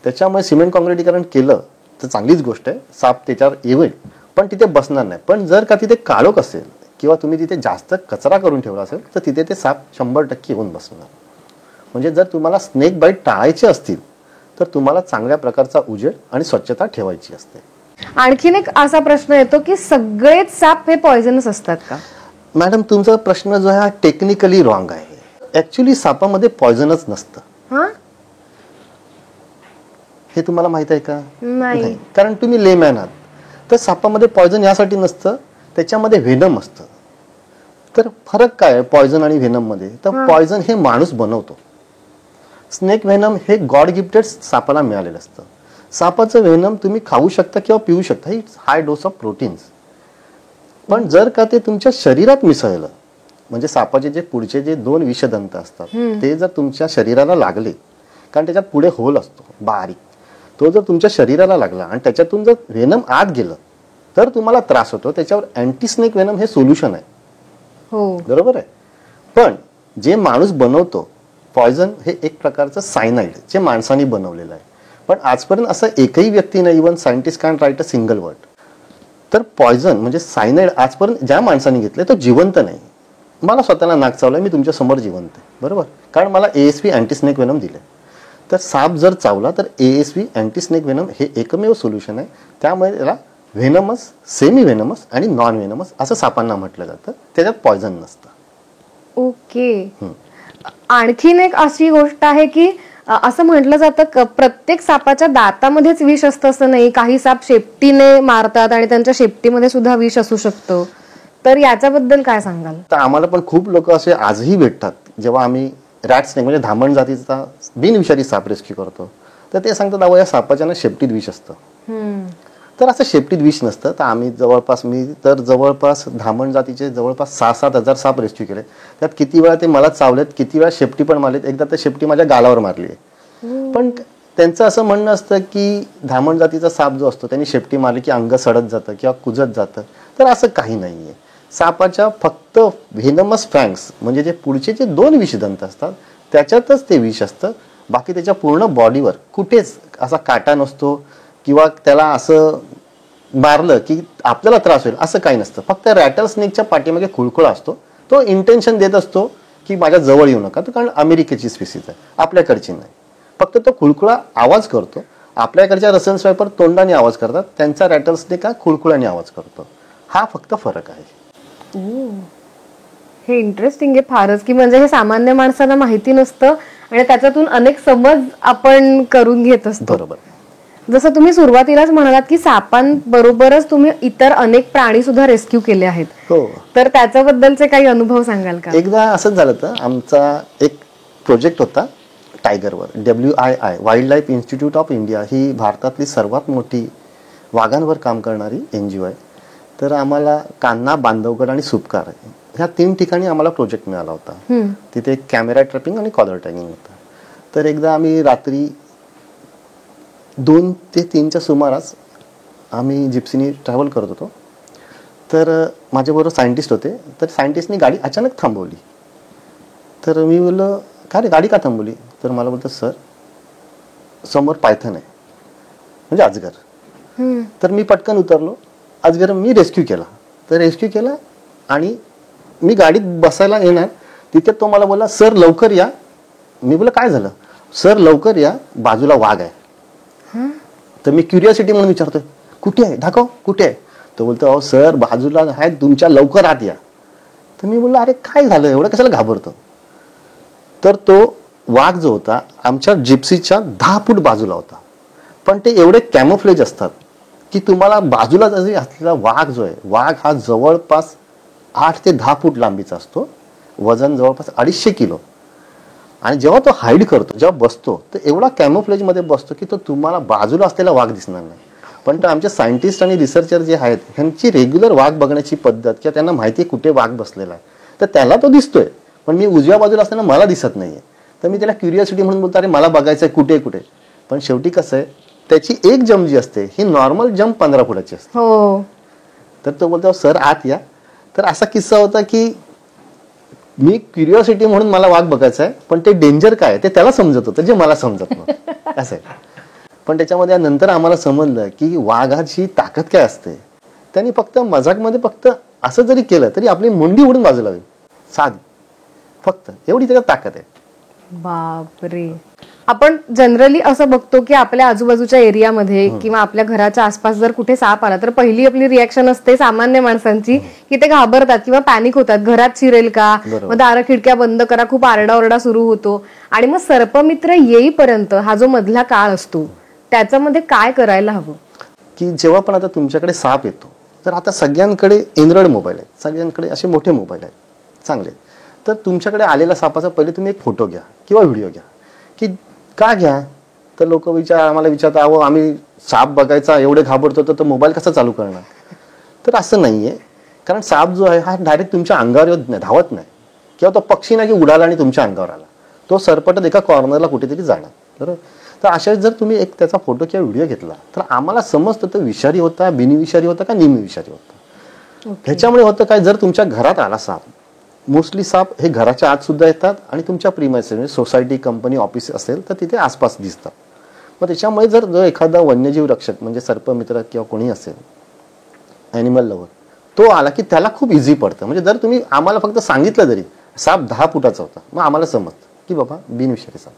त्याच्यामुळे सिमेंट कॉन्क्रिटीकरण केलं तर चांगलीच गोष्ट आहे, साप त्याच्यावर येईल पण तिथे बसणार नाही. पण जर का तिथे काळोख असेल किंवा तुम्ही तिथे जास्त कचरा करून ठेवला असेल तर तिथे ते साप 100% येऊन बसणार. म्हणजे जर तुम्हाला स्नेक बाईट टाळायचे असतील तर तुम्हाला चांगल्या प्रकारचा उजेड आणि स्वच्छता ठेवायची असते. आणखीन एक असा प्रश्न येतो की सगळेच साप हे पॉइझनस असतात का? मॅडम, तुमचा प्रश्न जो आहे हा टेक्निकली रॉंग आहे. ऍक्च्युली सापामध्ये पॉइझनच नसतं. हे तुम्हाला माहित आहे का? नाही. कारण तुम्ही लेमॅन आहात. तर सापामध्ये पॉइझन यासाठी नसतं, त्याच्यामध्ये व्हेनम असतं. तर फरक काय आहे पॉइझन आणि व्हेनम मध्ये? तर पॉइझन हे माणूस बनवतो, स्नेक व्हेनम हे गॉड गिफ्टेड सापाला मिळालेलं असतं. सापाचं व्हेनम तुम्ही खाऊ शकता किंवा पिऊ शकता, it's high dose of proteins. पण जर का ते तुमच्या शरीरात मिसळलं, म्हणजे सापाचे जे पुढचे जे 2 विषदंत असतात ते जर तुमच्या शरीराला लागले, कारण त्याच्यात पुढे होल असतो बारीक, तो जर तुमच्या शरीराला लागला आणि त्याच्यातून जर व्हेनम आत गेलं तर तुम्हाला त्रास होतो. त्याच्यावर अँटी स्नेक व्हेनम हे सोल्युशन आहे. बरोबर आहे. पण जे माणूस बनवतो पॉइझन हे एक प्रकारचं सायनाइड जे माणसाने बनवलेलं आहे. पण आजपर्यंत असं एकही व्यक्ती नाही, even scientist can write a single word. तर पॉइझन म्हणजे सायनाइड आजपर्यंत ज्या माणसाने घेतले तो जिवंत नाही. मला स्वतःला नाक चावलंय, मी तुमच्या समोर जिवंत आहे, बरोबर, कारण मला ASV अँटी स्नेक व्हेनम दिले. तर साप जर चावला तर ASV अँटी स्नेक व्हेनम हे एकमेव सोल्युशन आहे. त्यामुळे त्याला व्हेनमस, सेमी व्हेनमस आणि नॉन व्हेनमस असं सापांना म्हटलं जातं. त्याच्यात पॉयझन नसतं. ओके. आणखीन एक अशी गोष्ट आहे की असं म्हटलं जातं प्रत्येक सापाच्या दातामध्येच विष असतं असं नाही. काही साप शेपटीने मारतात आणि त्यांच्या शेपटीमध्ये सुद्धा विष असू शकतं. तर याच्याबद्दल काय सांगाल? तर आम्हाला पण खूप लोक असे आजही भेटतात जेव्हा आम्ही रॅट स्नेक म्हणजे धामण जातीचा बिनविषारी साप रेस्क्यू करतो. तर ते सांगतात अहो या सापाच्या ना शेपटीत विष असतं. तर असं शेपटीत विष नसतं. तर आम्ही जवळपास धामण जातीचे जवळपास 6-7 हजार साप रेस्क्यू केले. त्यात किती वेळा ते मला चावलेत, किती वेळा शेपटी पण मारलेत. एकदा तर शेपटी माझ्या गालावर मारली आहे. पण त्यांचं असं म्हणणं असतं की धामण जातीचा साप जो असतो त्यांनी शेपटी मारली की अंग सडत जातं किंवा कुजत जातं. तर असं काही नाहीये. सापाच्या फक्त व्हेनमस फँग्स म्हणजे जे पुढचे जे 2 विषदंत असतात त्याच्यातच ते विष असतं. बाकी त्याच्या पूर्ण बॉडीवर कुठेच असा काटा नसतो किंवा त्याला असं मारलं की आपल्याला त्रास होईल असं काही नसतं. फक्त रॅटल स्नेकच्या पाठीमागे खुळखुळा असतो. तो इंटेन्शन देत असतो की माझ्या जवळ येऊ नका. तो कारण अमेरिकेची स्पीसीज आहे, आपल्याकडची नाही. फक्त तो खुळखुळा आवाज करतो. आपल्याकडच्या रसन स्वायपर तोंडाने आवाज करतात, त्यांचा रॅटल स्नेक हा खुळखुळ्याने आवाज करतो. हा फक्त फरक आहे. हे इंटरेस्टिंग आहे फारच, की म्हणजे हे सामान्य माणसांना माहिती नसतं आणि त्याच्यातून अनेक समज आपण करून घेत असतो. बरोबर. जसं तुम्ही सुरुवातीलाच म्हणालात की सापांबरोबरच तुम्ही इतर अनेक प्राणी सुद्धा रेस्क्यू केले आहेत. हो. तर त्याच्याबद्दलचे काही अनुभव सांगाल का? एकदा असंच झालं तर आमचा एक प्रोजेक्ट होता टायगरवर. WII wildlife institute of India ही भारतातली सर्वात मोठी वाघांवर काम करणारी NGO आहे. तर आम्हाला कान्हा, बांधवगड आणि सुपकार ह्या 3 ठिकाणी आम्हाला प्रोजेक्ट मिळाला होता. तिथे कॅमेरा ट्रॅपिंग आणि कॉलर टॅगिंग होतं. तर एकदा आम्ही रात्री 2 ते 3च्या सुमारास आम्ही जिप्सीनी ट्रॅव्हल करत होतो. तर माझ्याबरोबर सायंटिस्ट होते. तर सायंटिस्टनी गाडी अचानक थांबवली. तर मी बोललो काय रे गाडी का थांबवली? तर मला बोलतो सर समोर पायथन आहे म्हणजे अजगर. तर मी पटकन उतरलो. अजगर मी रेस्क्यू केला. तर रेस्क्यू केला आणि मी गाडीत बसायला येणार तिथे तो मला बोलला सर लवकर या. मी बोललो काय झालं? सर लवकर या बाजूला वाघ आहे. तर मी क्युरिओसिटी म्हणून विचारतोय कुठे आहे, दाखव कुठे आहे? तो बोलतो अहो सर बाजूला आहे तुमच्या, लवकर आत या. तर मी बोललो अरे काय झालं एवढं कशाला घाबरतो? तर तो वाघ जो होता आमच्या जिप्सीच्या 10 फूट बाजूला होता. पण ते एवढे कॅमोफ्लेज असतात की तुम्हाला बाजूला जरी असलेला वाघ जो आहे, वाघ हा जवळपास 8 ते 10 फूट लांबीचा असतो, वजन जवळपास 250 किलो. आणि जेव्हा तो हाईड करतो, जेव्हा बसतो तर एवढा कॅमोफ्लेज मध्ये बसतो की तो तुम्हाला बाजूला असलेला वाघ दिसणार नाही. पण तो आमचे सायंटिस्ट आणि रिसर्चर जे आहेत ह्यांची रेग्युलर वाघ बघण्याची पद्धत किंवा त्यांना माहिती आहे कुठे वाघ बसलेला आहे. तर त्याला तो दिसतोय पण मी उजव्या बाजूला असताना मला दिसत नाहीये. तर मी त्याला क्युरिओसिटी म्हणून बोलतो अरे मला बघायचंय कुठे कुठे. पण शेवटी कसं आहे त्याची एक जंप जी असते ही नॉर्मल जंप 15 फुटाची असते. तर तो बोलतो सर आत या. तर असा किस्सा होता की मी क्युरिओसिटी म्हणून मला वाघ बघायचा आहे पण ते डेंजर काय ते त्याला समजत होतं जे मला समजत नव्हतं असं आहे. पण त्याच्यामध्ये नंतर आम्हाला समजलं की वाघाची ताकद काय असते. त्यांनी फक्त मजाकमध्ये फक्त असं जरी केलं तरी आपली मुंडी उडून बाजूला होईल साधी, फक्त एवढी त्याच्यात ताकद आहे. बापरे. आपण जनरली असं बघतो की आपल्या आजूबाजूच्या एरियामध्ये किंवा आपल्या घराच्या आसपास जर कुठे साप आला तर पहिली आपली रिॲक्शन असते सामान्य माणसांची की ते घाबरतात किंवा पॅनिक होतात, घरात शिरेल का, मग दारं खिडक्या बंद करा, खूप आरडाओरडा सुरू होतो. आणि मग सर्पमित्र येईपर्यंत हा जो मधला काळ असतो त्याच्यामध्ये काय करायला हवं? की जेव्हा पण आता तुमच्याकडे साप येतो तर आता सगळ्यांकडे एंड्रॉइड मोबाईल आहेत, सगळ्यांकडे असे मोठे मोबाईल आहेत चांगले. तर तुमच्याकडे आलेला सापाचा पहिले तुम्ही एक फोटो घ्या किंवा व्हिडिओ घ्या. की का घ्या? तर लोक आम्हाला विचारतात अहो आम्ही साप बघायचा एवढे घाबरतो तर मोबाईल कसा चालू करणार? तर असं नाहीये. कारण साप जो आहे हा डायरेक्ट तुमच्या अंगावर धावत नाही किंवा तो पक्षी नाही की उडाला आणि तुमच्या अंगावर आला. तो सरपटत एका कॉर्नरला कुठेतरी जाणार. बरोबर. तर अशा जर तुम्ही एक त्याचा फोटो किंवा व्हिडिओ घेतला तर आम्हाला समजतं तो विषारी होता, बिनविषारी होता का निमविषारी होता. ह्याच्यामुळे होतं काय, जर तुमच्या घरात आला साप, मोस्टली साप हे घराच्या आत सुद्धा येतात आणि तुमच्या प्रीमाइसेस म्हणजे सोसायटी, कंपनी, ऑफिस असेल तर तिथे आसपास दिसतात. मग त्याच्यामुळे जर जो एखादा वन्यजीव रक्षक म्हणजे सर्पमित्र किंवा कोणी असेल ॲनिमल लवर तो आला की त्याला खूप इझी पडतं. म्हणजे जर तुम्ही आम्हाला फक्त सांगितलं जरी साप 10 फुटाचा होता मग आम्हाला समजतं की बाबा बिनविषारी साप.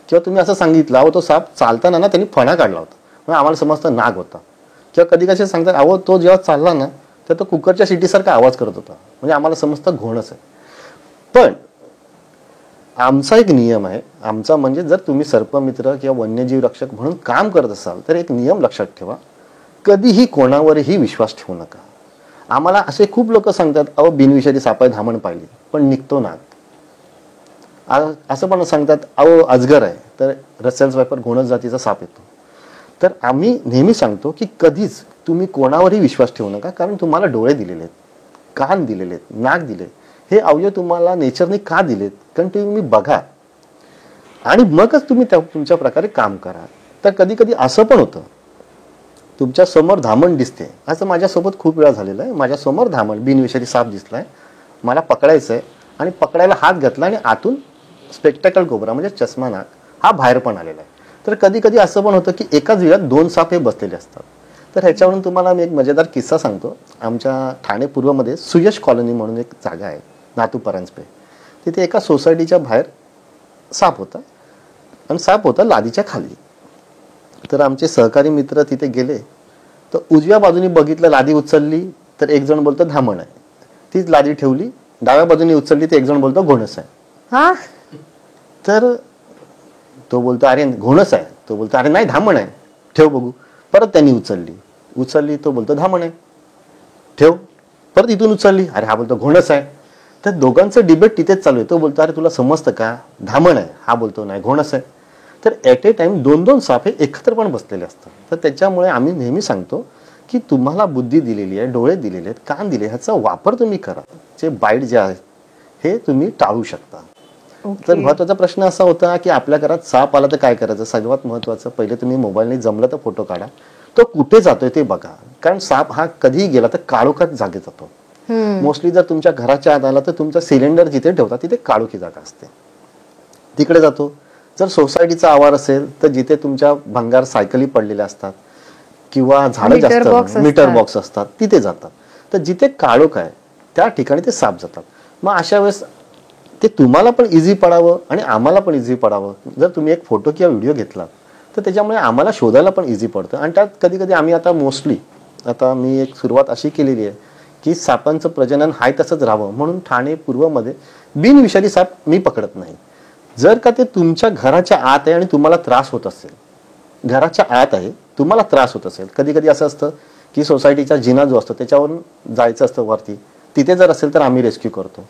किंवा तुम्ही असं सांगितलं अहो तो साप चालताना ना त्यांनी फणा काढला होता मग आम्हाला समजतं नाग होता. किंवा कधी कसे सांगतात अहो तो जेव्हा चालला ना तर तो कुकरच्या शिटीसारखा आवाज करत होता, म्हणजे आम्हाला समजतं घोणच आहे. पण आमचा एक नियम आहे, आमचा म्हणजे जर तुम्ही सर्पमित्र किंवा वन्यजीव रक्षक म्हणून काम करत असाल तर एक नियम लक्षात ठेवा, कधीही कोणावरही विश्वास ठेवू नका. आम्हाला असे खूप लोक सांगतात अहो बिनविषारी सापाय धामण पाहिली पण निघतो नाग. असं पण सांगतात अहो अजगर आहे तर रसेल्स वायपर घोणस जातीचा साप येतो. तर आम्ही नेहमी सांगतो की कधीच तुम्ही कोणावरही विश्वास ठेवू नका, कारण तुम्हाला डोळे दिलेले आहेत, कान दिलेले आहेत, नाक दिले, हे अवयव तुम्हाला नेचरने का दिलेत, कारण तुम्ही बघा आणि मगच तुम्ही तुमच्या प्रकारे काम करा. तर कधी कधी असं पण होतं तुमच्या समोर धामण दिसते, असं माझ्यासोबत खूप वेळा झालेलं आहे. माझ्या समोर धामण बिनविषारी साप दिसलाय, मला पकडायचंय आणि पकडायला हात घातला आणि आतून स्पेक्टॅकल कोबरा म्हणजे चष्मा नाक हा बाहेर पण आलेला आहे. तर कधी कधी असं पण होतं की एकाच वेळात 2 साप हे बसलेले असतात. तर ह्याच्यावरून तुम्हाला मी एक मजेदार किस्सा सांगतो. आमच्या ठाणे पूर्वमध्ये सुयश कॉलनी म्हणून एक जागा आहे, नातू परांजपे. तिथे एका सोसायटीच्या बाहेर साप होता आणि साप होता लादीच्या खाली. तर आमचे सहकारी मित्र तिथे गेले तर उजव्या बाजूने बघितलं, लादी उचलली तर एक जण बोलतो धामण आहे, तीच लादी ठेवली, डाव्या बाजूने उचलली तर एक जण बोलतो घोणस आहे. तर तो बोलतो अरे घोणस आहे, तो बोलतो अरे नाही धामण आहे, ठेव बघू. परत त्यांनी उचलली, तो बोलतो धामण आहे, ठेव. परत इथून उचलली, अरे हा बोलतो घोणस आहे. तर दोघांचं डिबेट तिथेच चालू आहे. तो बोलतो अरे तुला समजतं का, धामण आहे, हा बोलतो नाही घोणस आहे. तर ऍट ए टाइम 2-2 साप हे एकत्र पण बसलेले असतात. तर त्याच्यामुळे आम्ही नेहमी सांगतो की तुम्हाला बुद्धी दिलेली आहे, डोळे दिलेले आहेत, कान दिले, ह्याचा वापर तुम्ही करा. जे बाईट जे आहे हे तुम्ही टाळू शकता. तर महत्वाचा प्रश्न असा होता की आपल्या घरात साप आला तर काय करायचं. सर्वात महत्वाचं पहिले तुम्ही मोबाईलने जमलं तर फोटो काढा, तो कुठे जातोय ते बघा, कारण साप हा कधीही गेला तर काळोखात जागे जातो. मोस्टली जर तुमच्या घराच्या आत आला तर तुमचा सिलेंडर जिथे ठेवता तिथे काळोखी जागा असते, तिकडे जातो. जर सोसायटीचा आवार असेल तर जिथे तुमच्या भंगार सायकली पडलेल्या असतात किंवा झाडं जास्त मीटर बॉक्स असतात तिथे जातात. तर जिथे काळोख आहे त्या ठिकाणी ते साप जातात. मग अशा वेळेस ते तुम्हाला पण इझी पडावं आणि आम्हाला पण इझी पडावं. जर तुम्ही एक फोटो किंवा व्हिडिओ घेतला तर त्याच्यामुळे आम्हाला शोधायला पण इझी पडतं. आणि त्यात कधी कधी आम्ही आता मोस्टली मी एक सुरुवात अशी केलेली आहे की सापांचं प्रजनन हाय तसंच राहावं म्हणून ठाणे पूर्वमध्ये बिनविषारी साप मी पकडत नाही. जर का ते तुमच्या घराच्या आत आहे आणि तुम्हाला त्रास होत असेल, घराच्या आत आहे तुम्हाला त्रास होत असेल, कधी कधी असं असतं की सोसायटीचा जिना जो असतो त्याच्यावरून जायचं असतं वरती, तिथे जर असेल तर आम्ही रेस्क्यू करतो.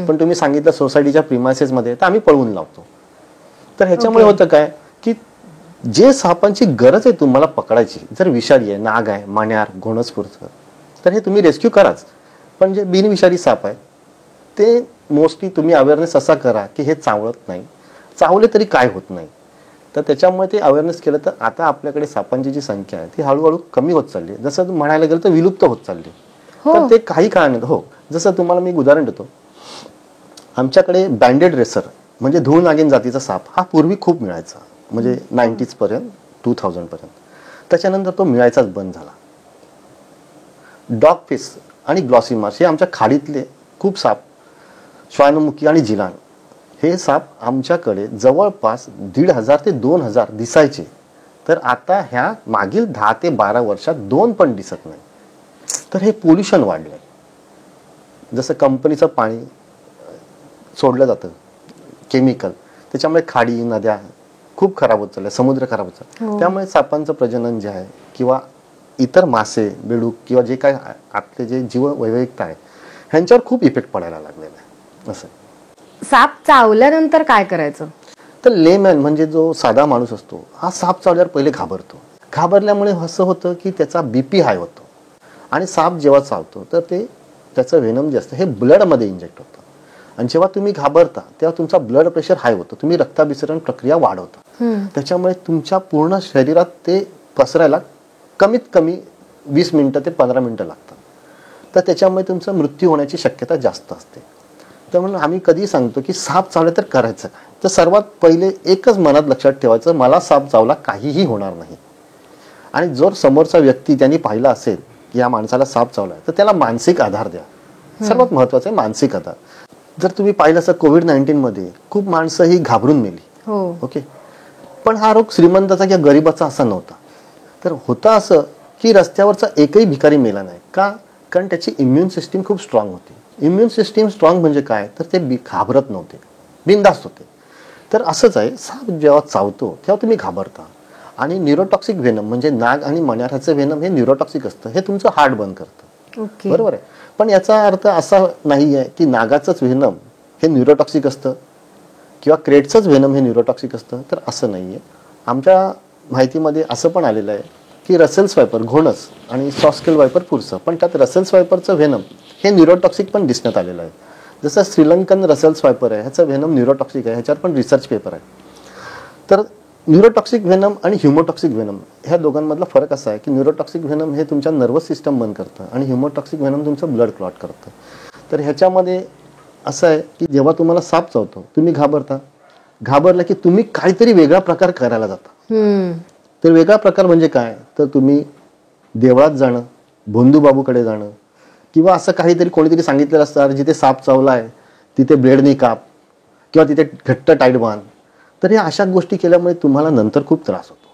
पण तुम्ही सांगितलं सोसायटीच्या प्रिमायसेस मध्ये तर आम्ही पळवून लावतो. तर ह्याच्यामुळे होतं काय की जे सापांची गरज आहे तुम्हाला पकडायची, जर विषारी आहे, नाग आहे, माण्यार, घोणसपूरचं, तर हे तुम्ही रेस्क्यू कराच. पण जे बिनविषारी साप आहे ते मोस्टली तुम्ही अवेअरनेस असा करा की हे चावळत नाही, चावले तरी काय होत नाही. तर त्याच्यामुळे ते अवेअरनेस केलं तर आता आपल्याकडे सापांची जी संख्या आहे ती हळूहळू कमी होत चालली. जसं म्हणायला गेलं तर विलुप्त होत चालली. तर ते काही काळ नाही. हो, जसं तुम्हाला मी एक उदाहरण देतो. आमच्याकडे बँडेड रेसर म्हणजे धूळ नागिन जातीचा साप हा पूर्वी खूप मिळायचा, म्हणजे 90s पर्यंत, 2000 पर्यंत. त्याच्यानंतर तो मिळायचाच बंद झाला. डॉग फिश आणि ग्लॉसी मार्श हे आमच्या खाडीतले खूप साप, श्वानमुखी आणि जिलान, हे साप आमच्याकडे जवळपास 1500 ते 2000 दिसायचे. तर आता ह्या मागील 10 ते 12 वर्षात 2 पण दिसत नाही. तर हे पोल्युशन वाढलंय. जसं कंपनीचं पाणी सोडलं जातं केमिकल, त्याच्यामुळे खाडी नद्या खूप खराब होत चालल्या, समुद्र खराब होत चालला. त्यामुळे सापांचं प्रजनन जे आहे किंवा इतर मासे, बेडूक किंवा जे काय आपले जे जीव वैविधता आहे ह्यांच्यावर खूप इफेक्ट पडायला लागलेला आहे. असं साप चावल्यानंतर काय करायचं. तर लेमॅन म्हणजे जो साधा माणूस असतो हा साप चावल्यावर पहिले घाबरतो. घाबरल्यामुळे असं होतं की त्याचा बीपी हाय होतो आणि साप जेव्हा चावतो तर ते त्याचं व्हेनम जे असतं हे ब्लडमध्ये इंजेक्ट होतं. आणि जेव्हा तुम्ही घाबरता तेव्हा तुमचा ब्लड प्रेशर हाय होतो, तुम्ही रक्ताभिसरण प्रक्रिया वाढवता. त्याच्यामुळे तुमच्या पूर्ण शरीरात ते पसरायला कमीत कमी 20 मिनिटं ते 15 मिनिटं लागतात. तर त्याच्यामुळे तुमचा मृत्यू होण्याची शक्यता जास्त असते. त्यामुळे आम्ही कधी सांगतो की साप चावले तर करायचं काय. तर सर्वात पहिले एकच मनात लक्षात ठेवायचं, मला साप चावला काहीही होणार नाही. आणि जर समोरचा व्यक्ती त्यांनी पाहिला असेल की या माणसाला साप चावलाय तर त्याला मानसिक आधार द्या. सर्वात महत्वाचं आहे मानसिक आधार. जर तुम्ही पाहिलं असं कोविड-19 मध्ये खूप माणसं ही घाबरून मेली. ओके, पण हा रोग श्रीमंताचा किंवा गरीबाचा असा नव्हता. तर होता असं की रस्त्यावरचा एकही भिकारी मेला नाही का, कारण त्याची इम्युन सिस्टीम खूप स्ट्रॉंग होती. इम्युन सिस्टीम स्ट्रॉंग म्हणजे काय, तर ते घाबरत नव्हते, बिनधास्त होते. तर असंच आहे, साप जेव्हा चावतो तेव्हा तुम्ही घाबरता. आणि न्यूरोटॉक्सिक वेनम म्हणजे नाग आणि मण्याराचं वेनम हे न्यूरोटॉक्सिक असतं, हे तुमचं हार्ट बंद करतं. बरोबर आहे. पण याचा अर्थ असा नाही आहे की नागाचंच वेनम हे न्यूरोटॉक्सिक असतं किंवा क्रेटचंच वेनम हे न्यूरोटॉक्सिक असतं, तर असं नाही आहे. आमच्या माहितीमध्ये असं पण आलेलं आहे की रसेल्स वायपर घोणस आणि सॉफ्टस्केल वायपर पुरसं, पण त्यात रसेल्स वायपरचं व्हेनम हे न्यूरोटॉक्सिक पण दिसण्यात आलेलं आहे. जसं श्रीलंकन रसेल्स वायपर आहे, ह्याचं व्हेनम न्यूरोटॉक्सिक आहे, ह्याच्यावर पण रिसर्च पेपर आहे. तर न्यूरोटॉक्सिक व्हेनम आणि ह्युमोटॉक्सिक व्हेनम ह्या दोघांमधला फरक असा आहे की न्यूरोटॉक्सिक व्हेनम हे तुमच्या नर्वस सिस्टम बंद करतं आणि ह्युमोटॉक्सिक व्हेनम तुमचं ब्लड क्लॉट करतं. तर ह्याच्यामध्ये असं आहे की जेव्हा तुम्हाला साप चावतो तुम्ही घाबरला की तुम्ही काहीतरी वेगळा प्रकार करायला जाता. तर वेगळा प्रकार म्हणजे काय, तर तुम्ही देवळात जाणं, भोंदूबाबूकडे जाणं, किंवा असं काहीतरी कोणीतरी सांगितलेलं असतं जिथे साप चावलाय तिथे ब्लेडनी काप किंवा तिथे घट्ट टाईट बांध. तर या अशा गोष्टी केल्यामुळे तुम्हाला नंतर खूप त्रास होतो.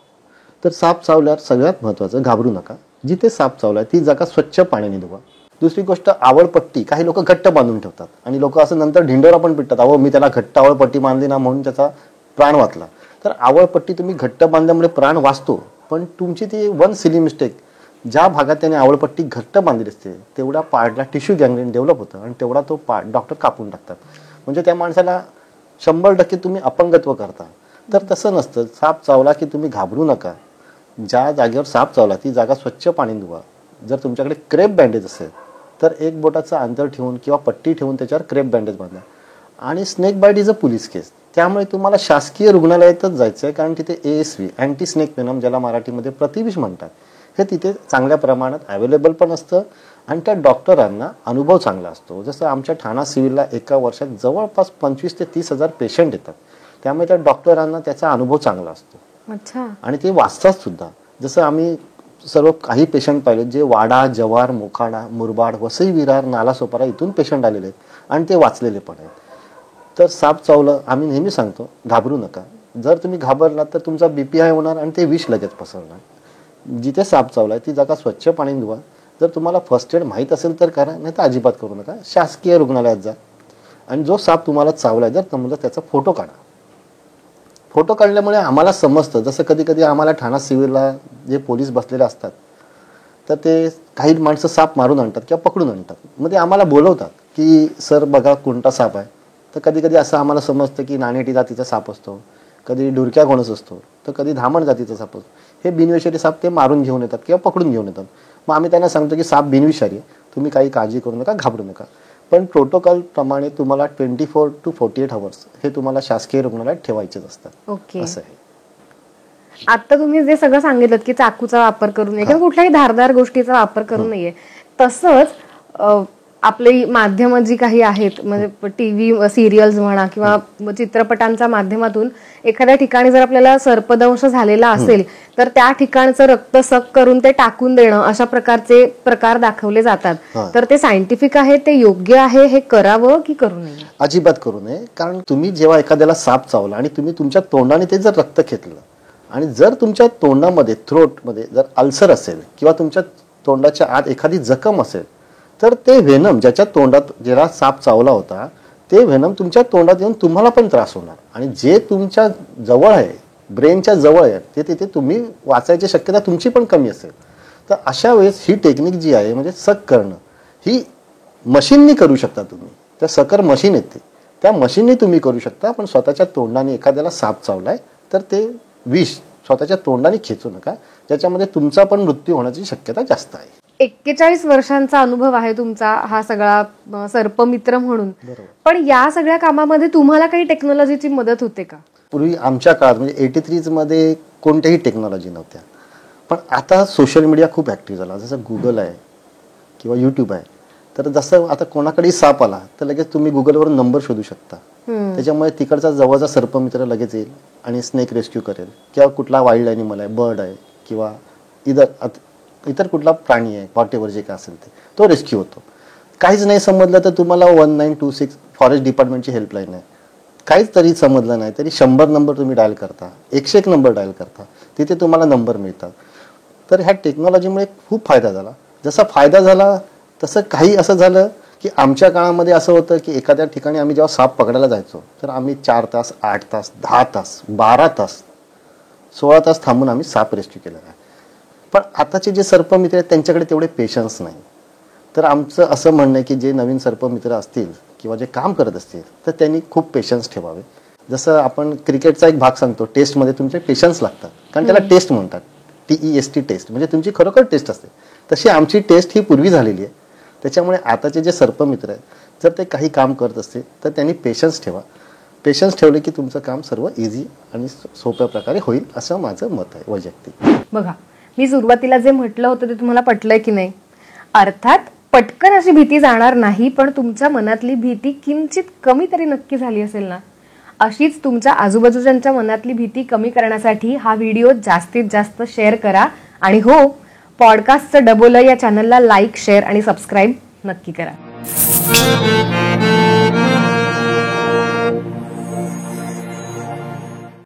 तर साप चावल्यावर सगळ्यात महत्त्वाचं, घाबरू नका. जिथे साप चावलाय ती जागा स्वच्छ पाण्याने धुवा. दुसरी गोष्ट, आवळपट्टी काही लोक घट्ट बांधून ठेवतात आणि लोक असं नंतर ढिंडोरा पण पिटतात, अहो मी त्याला घट्ट आवळपट्टी बांधली ना म्हणून त्याचा प्राण वाचला. तर आवळपट्टी तुम्ही घट्ट बांधल्यामुळे प्राण वाचतो, पण तुमची ती वन सिली मिस्टेक, ज्या भागात त्याने आवळपट्टी घट्ट बांधली असते तेवढ्या पार्टला टिश्यू गँग्रीन डेव्हलप होतं आणि तेवढा तो पार्ट डॉक्टर कापून टाकतात. म्हणजे त्या माणसाला 100% तुम्ही अपंगत्व करता. तर तसं नसतं. साप चावला की तुम्ही घाबरू नका. ज्या जागेवर साप चावला ती जागा स्वच्छ पाणी धुवा. जर तुमच्याकडे क्रेप बँडेज असेल तर एक बोटाचं अंतर ठेवून किंवा पट्टी ठेवून त्याच्यावर क्रेप बँडेज बांधा. आणि snake bite is a police case, त्यामुळे तुम्हाला शासकीय रुग्णालयातच जायचं आहे, कारण तिथे ASV अँटी स्नेक वेनम, ज्याला मराठीमध्ये प्रतिविष म्हणतात, हे तिथे चांगल्या प्रमाणात अवेलेबल पण असतं आणि त्या डॉक्टरांना अनुभव चांगला असतो. जसं आमच्या ठाणा सिव्हिलला एका वर्षात जवळपास 25,000 ते 30,000 पेशंट येतात, त्यामुळे त्या डॉक्टरांना त्याचा अनुभव चांगला असतो आणि ते वाचतात सुद्धा. जसं आम्ही सर्व काही पेशंट पाहिले जे वाडा, जव्हार, मोखाडा, मुरबाड, वसई विरार, नालासोपारा इथून पेशंट आलेले आहेत आणि ते वाचलेले पण आहेत. तर साप चावलं, आम्ही नेहमी सांगतो घाबरू नका. जर तुम्ही घाबरलात तर तुमचा BP हाय होणार आणि ते विष लगेच पसरणार. जिथे साप चावलाय ती जागा स्वच्छ पाणी धुवा. जर तुम्हाला फर्स्ट एड माहीत असेल तर करा, नाही तर अजिबात करू नका. शासकीय रुग्णालयात जा आणि जो साप तुम्हाला चावलाय जर तुम्हाला त्याचा फोटो काढा. फोटो काढल्यामुळे आम्हाला समजतं. जसं कधी कधी आम्हाला ठाणा सिव्हिलला जे पोलीस बसलेले असतात तर ते काही माणसं साप मारून आणतात किंवा पकडून आणतात. मग ते आम्हाला बोलवतात की सर बघा कोणता साप आहे. तर कधी कधी असं आम्हाला समजतं की नाणेटी जातीचा साप असतो, कधी डुरक्या घोणस असतो, तर कधी धामण जातीचा साप असतो. हे बिनविषारी साप ते मारून घेऊन येतात किंवा पकडून घेऊन येतात. मग आम्ही त्यांना सांगतो की साप बिनविषारी आहे, तुम्ही काही काळजी करू नका, घाबरू नका. पण प्रोटोकॉल प्रमाणे तुम्हाला 24 to 48 आवर्स हे तुम्हाला शासकीय रुग्णालयात ठेवायचेच असतात. असं आहे. आता तुम्ही जे सगळं सांगितलं की चाकूचा वापर करू नये किंवा कुठल्याही धारदार गोष्टीचा वापर करू नये, तसंच आपली माध्यमं जी काही आहेत, म्हणजे TV सिरियल्स म्हणा किंवा चित्रपटांच्या माध्यमातून एखाद्या ठिकाणी जर आपल्याला सर्पदंश झालेला असेल तर त्या ठिकाणचं रक्त सक करून ते टाकून देणं, अशा प्रकारचे प्रकार दाखवले जातात. तर ते सायंटिफिक आहे, ते योग्य आहे, हे करावं की करू नये? अजिबात करू नये. कारण तुम्ही जेव्हा एखाद्याला साप चावला आणि तुम्ही तुमच्या तोंडाने ते जर रक्त घेतलं आणि जर तुमच्या तोंडामध्ये, थ्रोटमध्ये जर अल्सर असेल किंवा तुमच्या तोंडाच्या आत एखादी जखम असेल तर ते व्हेनम ज्याच्या तोंडात ज्याला साप चावला होता ते व्हेनम तुमच्या तोंडात येऊन तुम्हाला पण त्रास होणार आणि जे तुमच्या जवळ आहे, ब्रेनच्या जवळ आहे, ते तिथे तुम्ही वाचायची शक्यता तुमची पण कमी असेल. तर अशा वेळेस ही टेक्निक जी आहे म्हणजे सक करणं, ही मशीननी करू शकता तुम्ही. त्या सकर मशीन येते, त्या मशीननी तुम्ही करू शकता. पण स्वतःच्या तोंडाने एखाद्याला साप चावलाय तर ते विष स्वतःच्या तोंडाने खेचू नका, ज्याच्यामध्ये तुमचा पण मृत्यू होण्याची शक्यता जास्त आहे. 41 वर्षांचा अनुभव आहे तुमचा हा सगळा सर्पमित्र म्हणून. पण या सगळ्या कामामध्ये तुम्हाला काही टेक्नॉलॉजीची मदत होते का? पूर्वी आमच्या काळात म्हणजे 83 मध्ये कोणत्याही टेक्नॉलॉजी नव्हत्या. पण आता सोशल मीडिया खूप ऍक्टिव्ह झाला. जसं गुगल आहे किंवा YouTube आहे. तर जसं आता कोणाकडेही साप आला तर लगेच तुम्ही गुगलवरून नंबर शोधू शकता. त्याच्यामुळे तिकडचा जवळचा सर्पमित्र लगेच येईल आणि स्नेक रेस्क्यू करेल. किंवा कुठला वाईल्ड ॲनिमल आहे, बर्ड आहे किंवा इतर कुठला प्राणी आहे, व्हॉट एव्हर जे काय असेल ते, तो रेस्क्यू होतो. काहीच नाही समजलं तर तुम्हाला 1926 फॉरेस्ट डिपार्टमेंटची हेल्पलाईन आहे. काहीच तरी समजलं नाही तरी 100 नंबर तुम्ही डायल करता, 101 नंबर डायल करता, तिथे तुम्हाला नंबर मिळतात. तर ह्या टेक्नॉलॉजीमुळे खूप फायदा झाला. जसा फायदा झाला तसं काही असं झालं की आमच्या काळामध्ये असं होतं की एखाद्या ठिकाणी आम्ही जेव्हा साप पकडायला जायचो तर आम्ही 4 तास, 8 तास, 10 तास, 12 तास, 16 तास थांबून आम्ही साप रेस्क्यू केलेला आहे. पण आताचे जे सर्पमित्र आहेत त्यांच्याकडे तेवढे पेशन्स नाही. तर आमचं असं म्हणणं आहे की जे नवीन सर्पमित्र असतील किंवा जे काम करत असतील तर त्यांनी खूप पेशन्स ठेवावे. जसं आपण क्रिकेटचा एक भाग सांगतो, टेस्टमध्ये तुमचे पेशन्स लागतात, कारण त्याला टेस्ट म्हणतात, TEST टेस्ट, म्हणजे तुमची खरोखर टेस्ट असते. तशी आमची टेस्ट ही पूर्वी झालेली आहे. त्याच्यामुळे आताचे जे सर्पमित्र आहेत जर ते काही काम करत असतील तर त्यांनी पेशन्स ठेवा. पेशन्स ठेवले की तुमचं काम सर्व इझी आणि सोप्या प्रकारे होईल असं माझं मत आहे वैयक्तिक. बघा, मी सुरुवातीला जे म्हटलं होतं ते तुम्हाला पटलंय की नाही? अर्थात पटकन अशी भीती जाणार नाही, पण तुमच्या मनातली भीती किंचित कमी तरी नक्की झाली असेल ना. अशीच तुमच्या आजूबाजूच्या मनातली भीती कमी करण्यासाठी हा व्हिडिओ जास्तीत जास्त शेअर करा. आणि हो, पॉडकास्टचं डबोलं या चॅनलला लाईक, शेअर आणि सबस्क्राईब नक्की करा.